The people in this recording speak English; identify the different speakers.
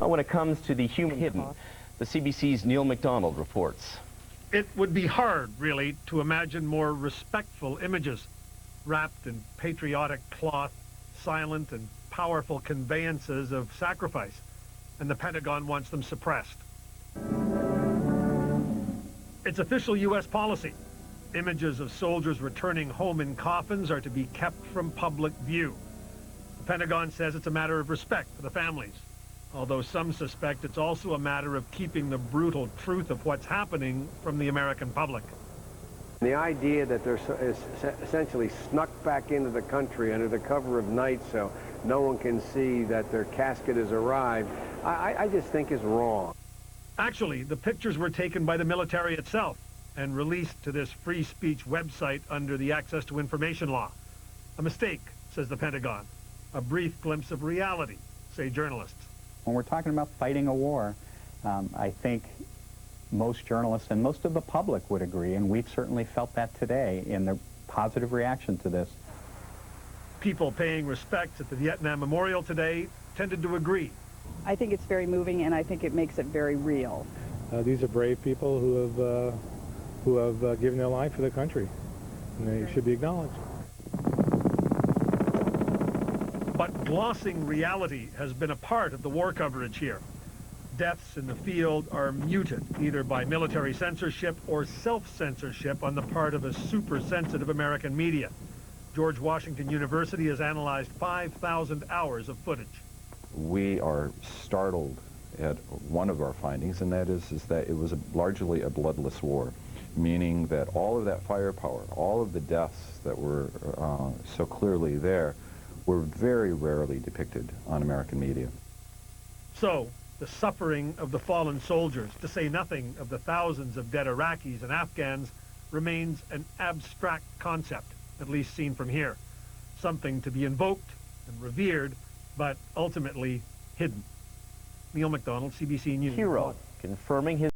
Speaker 1: about when it comes to the human hidden? The CBC's Neil McDonald reports.
Speaker 2: It would be hard, really, to imagine more respectful images, wrapped in patriotic cloth, silent and powerful conveyances of sacrifice, and the Pentagon wants them suppressed. It's official U.S. policy. Images of soldiers returning home in coffins are to be kept from public view. The Pentagon says it's a matter of respect for the families, although some suspect it's also a matter of keeping the brutal truth of what's happening from the American public.
Speaker 3: The idea that they're essentially snuck back into the country under the cover of night so no one can see that their casket has arrived, I just think is wrong.
Speaker 2: Actually, the pictures were taken by the military itself and released to this free speech website under the Access to Information law. A mistake, says the Pentagon. A brief glimpse of reality, say journalists.
Speaker 4: When we're talking about fighting a war, I think most journalists and most of the public would agree, and we've certainly felt that today in the positive reaction to this.
Speaker 2: People paying respects at the Vietnam Memorial today tended to agree.
Speaker 5: I think it's very moving, and I think it makes it very real.
Speaker 6: These are brave people who have given their life for the country, and they should be acknowledged.
Speaker 2: But glossing reality has been a part of the war coverage here. Deaths in the field are muted, either by military censorship or self-censorship on the part of a super-sensitive American media. George Washington University has analyzed 5,000 hours of footage.
Speaker 7: We are startled at one of our findings, and that is that it was largely a bloodless war, meaning that all of that firepower, all of the deaths that were so clearly there, were very rarely depicted on American media.
Speaker 2: So, the suffering of the fallen soldiers, to say nothing of the thousands of dead Iraqis and Afghans, remains an abstract concept, at least seen from here. Something to be invoked and revered, but ultimately hidden. Neil McDonald, CBC News.
Speaker 1: Hero, confirming his